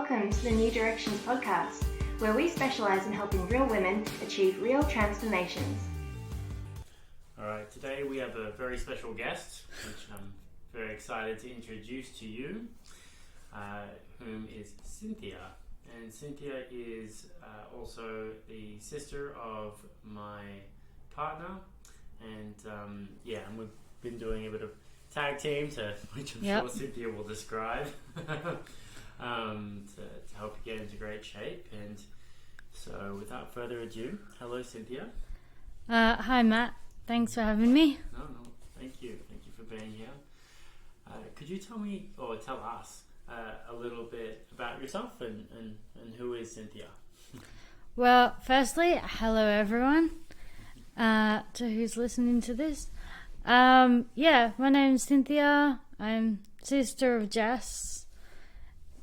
Welcome to the New Directions podcast, where we specialise in helping real women achieve real transformations. Alright, today we have a very special guest, which I'm very excited to introduce to you, whom is Cynthia. And Cynthia is also the sister of my partner, and and we've been doing a bit of tag team, which I'm sure Cynthia will describe, to help you get into great shape. And so without further ado, hello Cynthia. Hi Matt, thanks for having me. No, thank you for being here. Could you tell me, or tell us, a little bit about yourself and who is Cynthia? Well, firstly, hello everyone to who's listening to this. My name's Cynthia. I'm sister of Jess,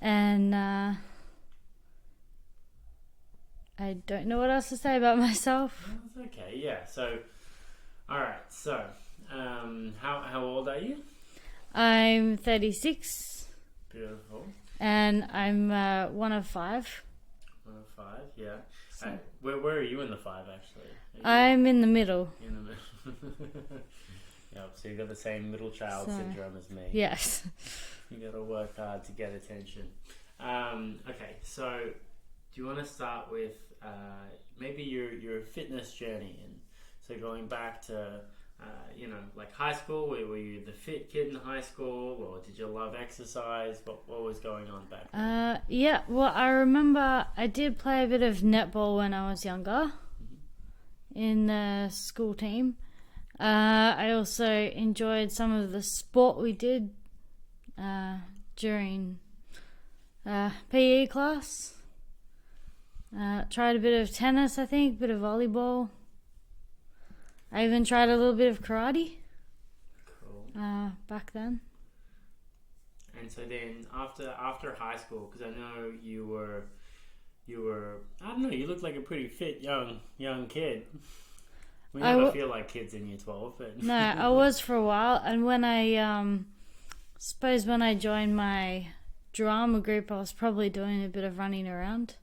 and I don't know what else to say about myself. That's okay. Yeah. So, all right. So, how old are you? I'm 36. Beautiful. And I'm one of five. One of five. Yeah. So, where are you in the five actually? I'm in the middle. In the middle. Yep, so you've got the same middle child syndrome as me. Yes. You got to work hard to get attention. Okay, so do you want to start with maybe your fitness journey? And so going back to, like high school, were you the fit kid in high school, or did you love exercise? What was going on back then? Well, I remember I did play a bit of netball when I was younger in the school team. I also enjoyed some of the sport we did during PE class. Tried a bit of tennis, I think, a bit of volleyball. I even tried a little bit of karate. Cool. Back then. And so then after high school, because I know you were I don't know, you looked like a pretty fit young kid. We never feel like kids in year 12, but no, I was for a while, and when I when I joined my drama group, I was probably doing a bit of running around.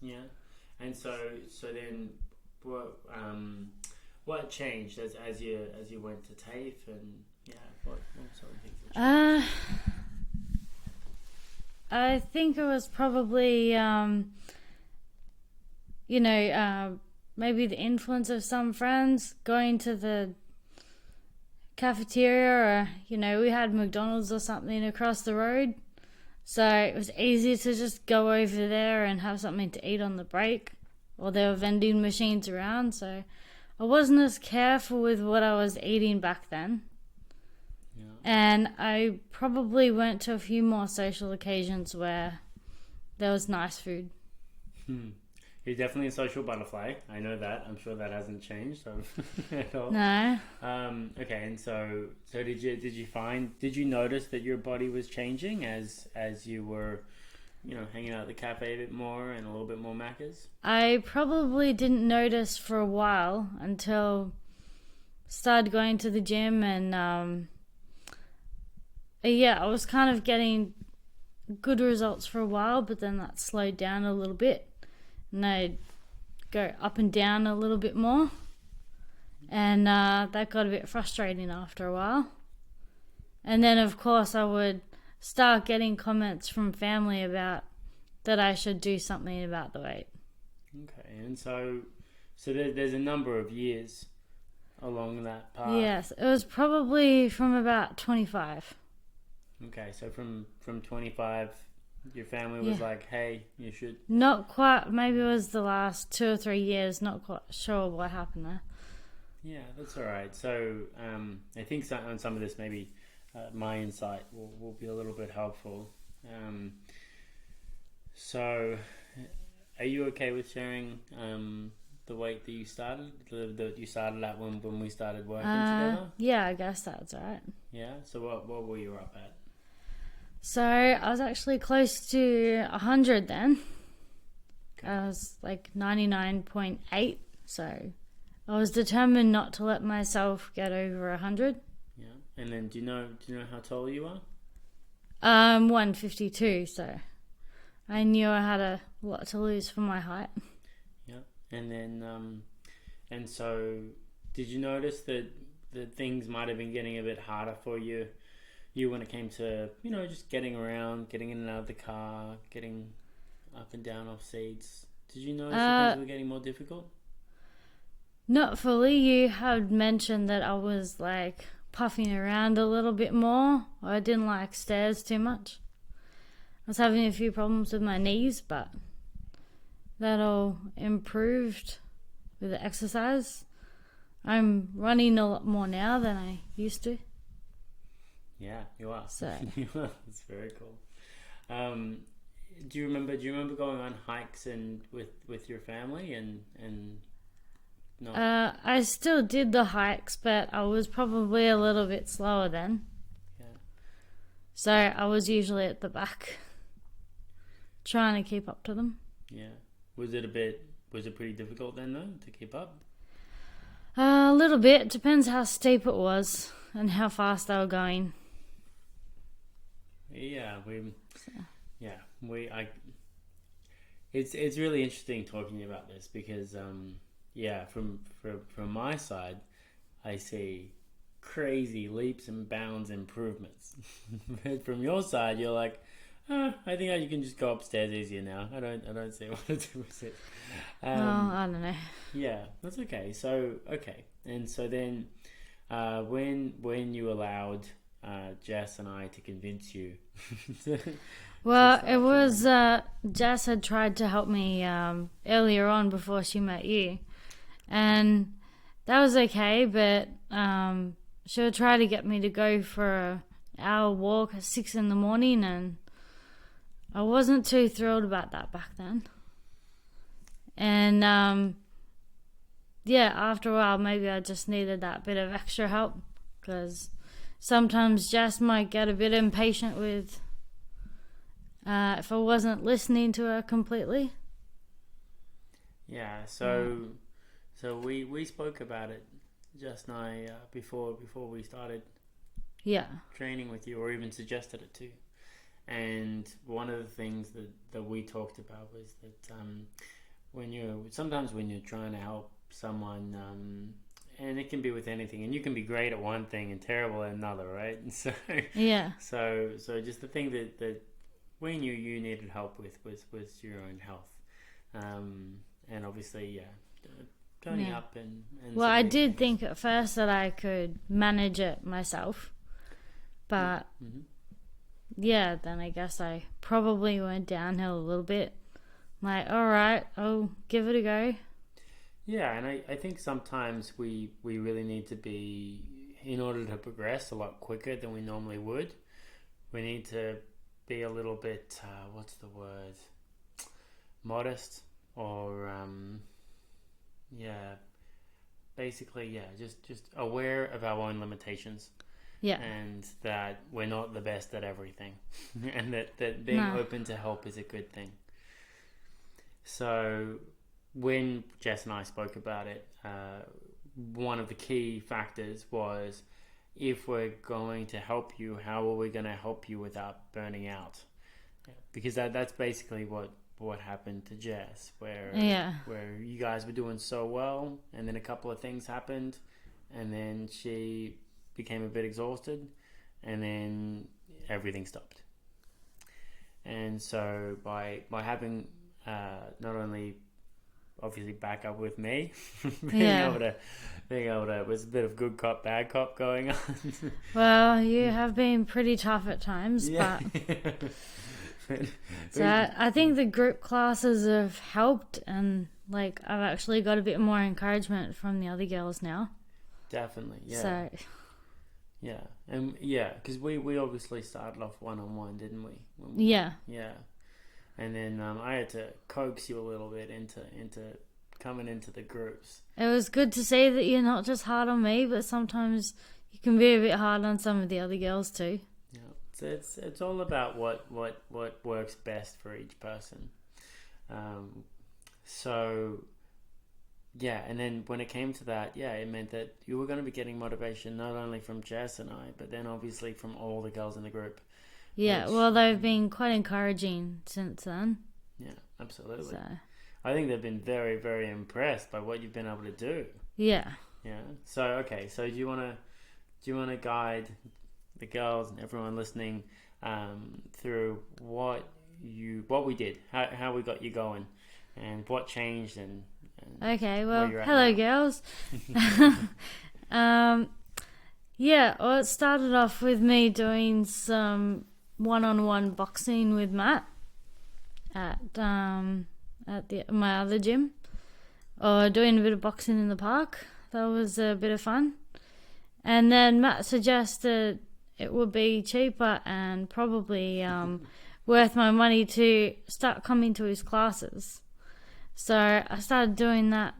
Yeah, and so then what changed as you went to TAFE, and what sort of things have changed? I think it was probably maybe the influence of some friends going to the cafeteria, or we had McDonald's or something across the road, so it was easy to just go over there and have something to eat on the break, or there were vending machines around, so I wasn't as careful with what I was eating back then. And I probably went to a few more social occasions where there was nice food. You're definitely a social butterfly. I know that. I'm sure that hasn't changed at all. No. Okay, and so did you notice that your body was changing as you were, hanging out at the cafe a bit more and a little bit more Macca's? I probably didn't notice for a while until I started going to the gym, and I was kind of getting good results for a while, but then that slowed down a little bit. And I'd go up and down a little bit more, and that got a bit frustrating after a while. And then of course I would start getting comments from family about that I should do something about the weight. Okay, and so there's a number of years along that path. Yes, it was probably from about 25. Okay, so from 25, your family was like, hey, you should... Not quite. Maybe it was the last 2 or 3 years. Not quite sure what happened there. Yeah, that's all right. So I think on some of this, maybe my insight will be a little bit helpful. So are you okay with sharing the weight that you started, that you started at when we started working together? Yeah, I guess that's all right. Yeah? So what were you up at? So I was actually close to 100 then. Okay. I was like 99.8, so I was determined not to let myself get over 100. Yeah, and then do you know how tall you are? 152, so I knew I had a lot to lose for my height. Yeah. And then, and so did you notice that things might have been getting a bit harder for you when it came to, just getting around, getting in and out of the car, getting up and down off seats? Did you notice that things were getting more difficult? Not fully. You had mentioned that I was like puffing around a little bit more. I didn't like stairs too much. I was having a few problems with my knees, but that all improved with the exercise. I'm running a lot more now than I used to. Yeah, you are. So You are. That's very cool. Do you remember going on hikes and with your family and no? I still did the hikes, but I was probably a little bit slower then. Yeah. So I was usually at the back, trying to keep up to them. Yeah. Was it pretty difficult then though to keep up? A little bit. Depends how steep it was and how fast they were going. Yeah, it's really interesting talking about this because from my side, I see crazy leaps and bounds improvements. But from your side, you're like, I think you can just go upstairs easier now. I don't see what to do with it. I don't know. Yeah, that's okay. So and so then, when you allowed Jess and I to convince you. Well, it was Jess had tried to help me earlier on before she met you, and that was okay. But she would try to get me to go for an hour walk at 6 a.m, and I wasn't too thrilled about that back then. And after a while, maybe I just needed that bit of extra help because sometimes Jess might get a bit impatient with if I wasn't listening to her completely. Yeah, so we spoke about it, Jess and I, before we started training with you, or even suggested it too. And one of the things that we talked about was that when you're trying to help someone, and it can be with anything, and you can be great at one thing and terrible at another, right? And so so just the thing that we knew you needed help with was your own health, and obviously turning up and well, I did think at first that I could manage it myself, but then I guess I probably went downhill a little bit. Like, all right, I'll give it a go. Yeah, and I think sometimes we really need to be, in order to progress a lot quicker than we normally would, we need to be a little bit, what's the word, modest, or just aware of our own limitations. Yeah. And that we're not the best at everything. And that being open to help is a good thing. So when Jess and I spoke about it, one of the key factors was, if we're going to help you, how are we going to help you without burning out? Because that's basically what happened to Jess, where you guys were doing so well, and then a couple of things happened, and then she became a bit exhausted, and then everything stopped. And so by having not only obviously back up with me, being able to it was a bit of good cop bad cop going on. Well, you have been pretty tough at times, but so I think the group classes have helped, and like I've actually got a bit more encouragement from the other girls now. Definitely, yeah. So because we obviously started off one-on-one, didn't we? Yeah. And then I had to coax you a little bit into coming into the groups. It was good to see that you're not just hard on me, but sometimes you can be a bit hard on some of the other girls too. Yeah, so it's all about what works best for each person. And then when it came to that, it meant that you were going to be getting motivation not only from Jess and I, but then obviously from all the girls in the group. Yeah, which- well, they've been quite encouraging since then. Yeah, absolutely. So, I think they've been very, very impressed by what you've been able to do. yeah. Yeah. So okay. So do you want to guide the girls and everyone listening through what we did, how we got you going, and what changed and Okay, where well, you're at hello, now? girls. Yeah, well, it started off with me doing some one-on-one boxing with Matt at my other gym, or doing a bit of boxing in the park. That was a bit of fun. And then Matt suggested it would be cheaper and probably worth my money to start coming to his classes. So I started doing that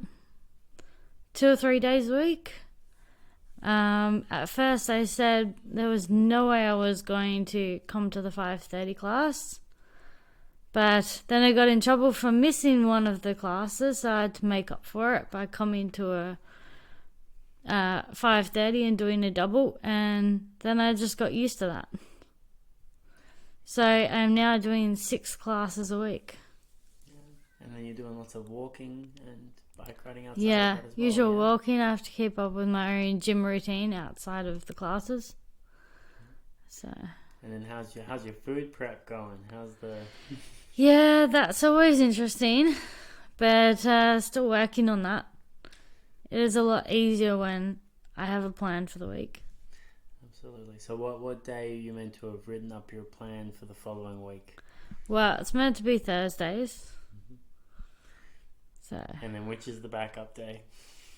2 or 3 days a week. At first I said there was no way I was going to come to the 5:30 class. But then I got in trouble for missing one of the classes, so I had to make up for it by coming to a 5:30 and doing a double, and then I just got used to that. So I'm now doing 6 classes a week. And then you're doing lots of walking and bike riding outside. Yeah, of that as well, usual yeah? walking. I have to keep up with my own gym routine outside of the classes. So And then how's your food prep going? How's the yeah, that's always interesting, but still working on that. It is a lot easier when I have a plan for the week. Absolutely. So what day are you meant to have written up your plan for the following week? Well, it's meant to be Thursdays. So And then which is the backup day?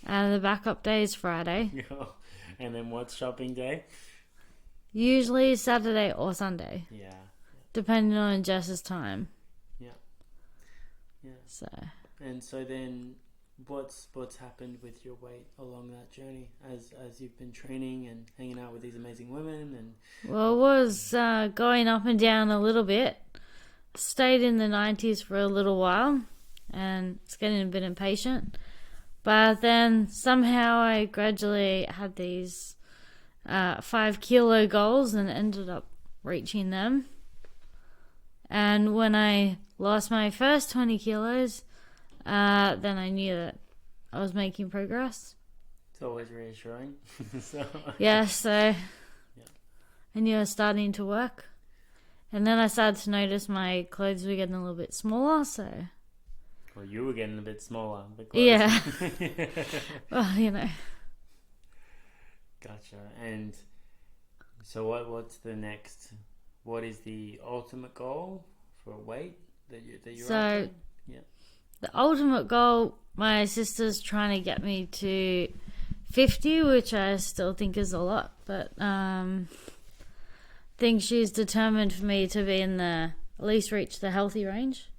the backup day is Friday. And then what's shopping day? Usually Saturday or Sunday, Yeah. depending on Jess's time. Yeah. So And so then what's happened with your weight along that journey as you've been training and hanging out with these amazing women and well, it was going up and down a little bit. Stayed in the 90s for a little while, and it's getting a bit impatient. But then somehow I gradually had these 5 kilo goals and ended up reaching them. And when I lost my first 20 kilos, then I knew that I was making progress. it's always reassuring. So Yeah, so I knew I was starting to work. And then I started to notice my clothes were getting a little bit smaller, so well, you were getting a bit smaller. yeah. Well, you know. Gotcha. And so what's the next? What is the ultimate goal for weight that you're So after? the ultimate goal, my sister's trying to get me to 50, which I still think is a lot, but think she's determined for me to be in at least reach the healthy range.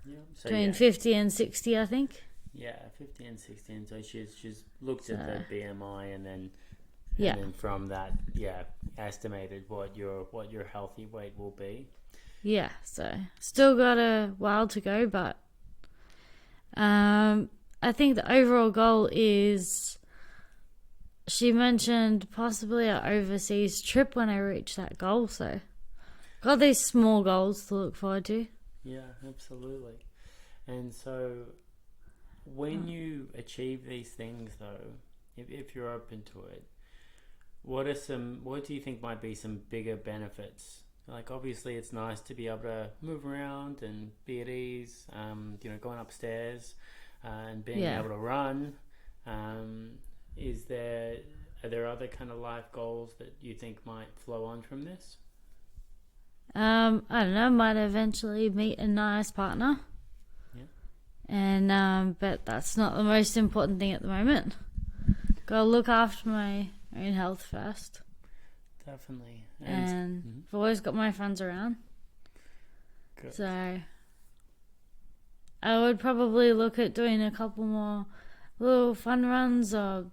Yeah. So Between 50 and 60, I think. Yeah, 50 and 60. And so she's looked at the BMI and then from that, estimated what your healthy weight will be. Yeah, so still got a while to go, but I think the overall goal is, she mentioned possibly an overseas trip when I reach that goal, so got these small goals to look forward to. Yeah, absolutely. And so when you achieve these things though, if you're open to it, what do you think might be some bigger benefits? Like obviously it's nice to be able to move around and be at ease, going upstairs and being able to run. Are there other kind of life goals that you think might flow on from this? I don't know, might eventually meet a nice partner. Yeah. And but that's not the most important thing at the moment. Gotta look after my own health first. Definitely. And I've always got my friends around. Good. So I would probably look at doing a couple more little fun runs, or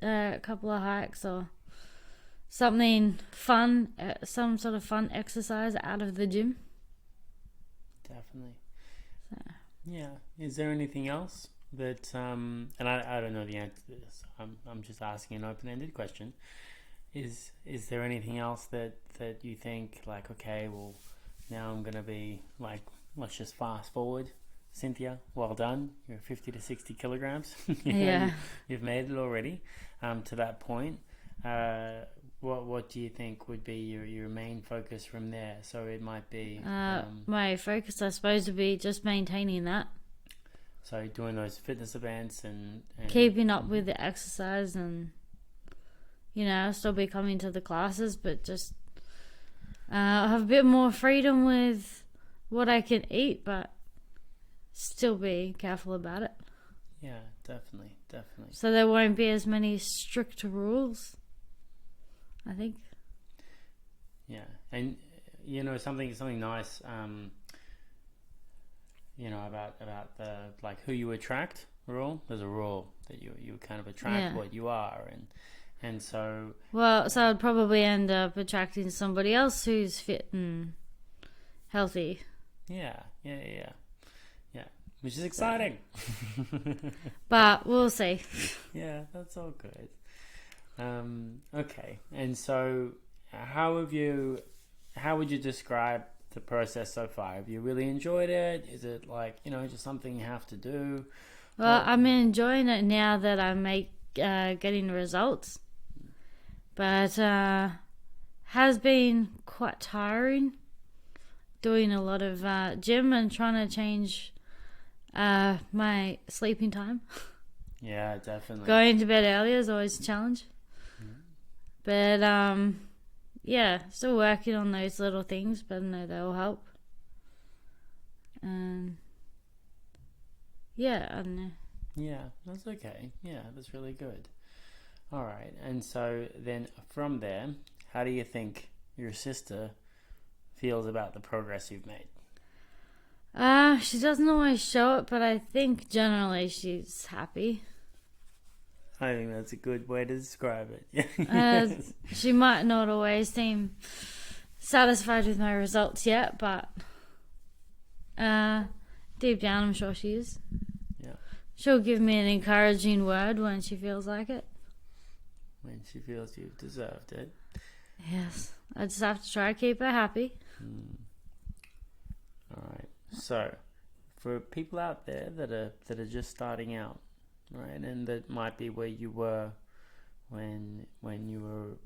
a couple of hikes, or something fun, some sort of fun exercise out of the gym. Definitely. So. Yeah. Is there anything else that and I don't know the answer to this. I'm just asking an open-ended question. Is there anything else that you think like, okay, well, now I'm gonna be like, let's just fast forward, Cynthia, well done, you're 50 to 60 kilograms. You've made it already to that point. What do you think would be your main focus from there? So it might be my focus, I suppose, would be just maintaining that. So doing those fitness events and keeping up with the exercise, and I'll still be coming to the classes, but just have a bit more freedom with what I can eat, but still be careful about it. Yeah, definitely. So there won't be as many strict rules, I think. Yeah, and something nice. About the like who you attract rule. There's a rule that you kind of attract what you are, and so. Well, so I'd probably end up attracting somebody else who's fit and healthy. Yeah, which is exciting. But we'll see. Yeah, that's all good. Okay, and so how would you describe the process so far? Have you really enjoyed it? Is it like, just something you have to do? Well, I'm enjoying it now that I'm getting the results, but has been quite tiring doing a lot of gym and trying to change my sleeping time. Yeah, definitely. Going to bed earlier is always a challenge. But still working on those little things, but I know they'll help. I don't know. Yeah, that's okay. Yeah, that's really good. All right, and so then from there, how do you think your sister feels about the progress you've made? She doesn't always show it, but I think generally she's happy. I think that's a good way to describe it. She might not always seem satisfied with my results yet, but deep down I'm sure she is. Yeah. She'll give me an encouraging word when she feels like it. When she feels you've deserved it. Yes. I just have to try to keep her happy. All right. So, for people out there that are just starting out, right, and that might be where you were when you were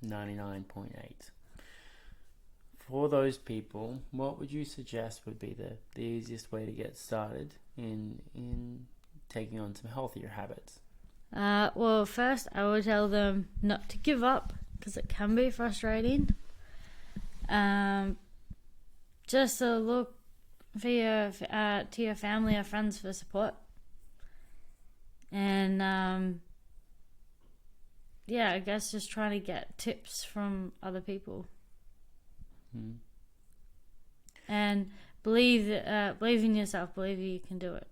99.8. For those people, what would you suggest would be the easiest way to get started in taking on some healthier habits? Well, first I would tell them not to give up, because it can be frustrating. Just to look to your family or friends for support. And I guess just trying to get tips from other people. And believe in yourself. Believe you can do it.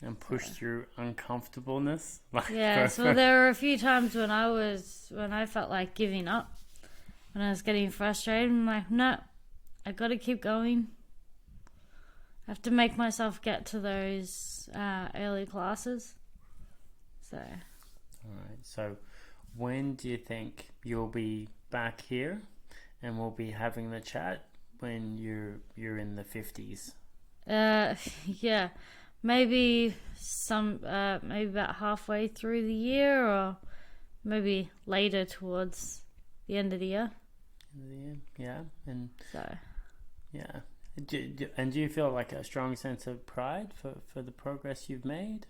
And push through uncomfortableness. So there were a few times when I felt like giving up, when I was getting frustrated. I'm like, no, I got to keep going. I have to make myself get to those early classes. So. All right. So, when do you think you'll be back here, and we'll be having the chat when you're in the 50s? Maybe maybe about halfway through the year, or maybe later towards the end of the year. Yeah, and so. Yeah. Do you feel like a strong sense of pride for the progress you've made?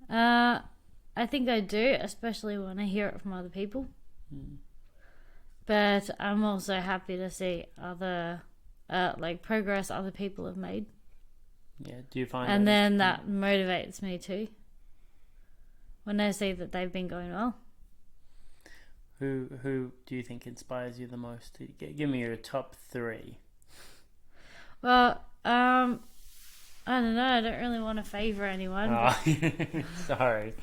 I think I do, especially when I hear it from other people. But I'm also happy to see other progress other people have made. Yeah, do you find and then that motivates me too, when I see that they've been going well. Who do you think inspires you the most? Give me your top 3. Well, I don't know. I don't really want to favour anyone. Oh, sorry.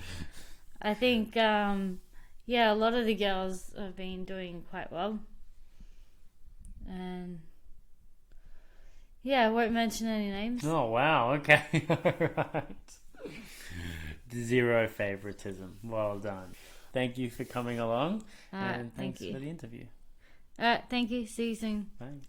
I think, a lot of the girls have been doing quite well. And, I won't mention any names. Oh, wow. Okay. All right. Zero favoritism. Well done. Thank you for coming along, and Thank thanks you. for the interview. Thank you. See you soon. Bye.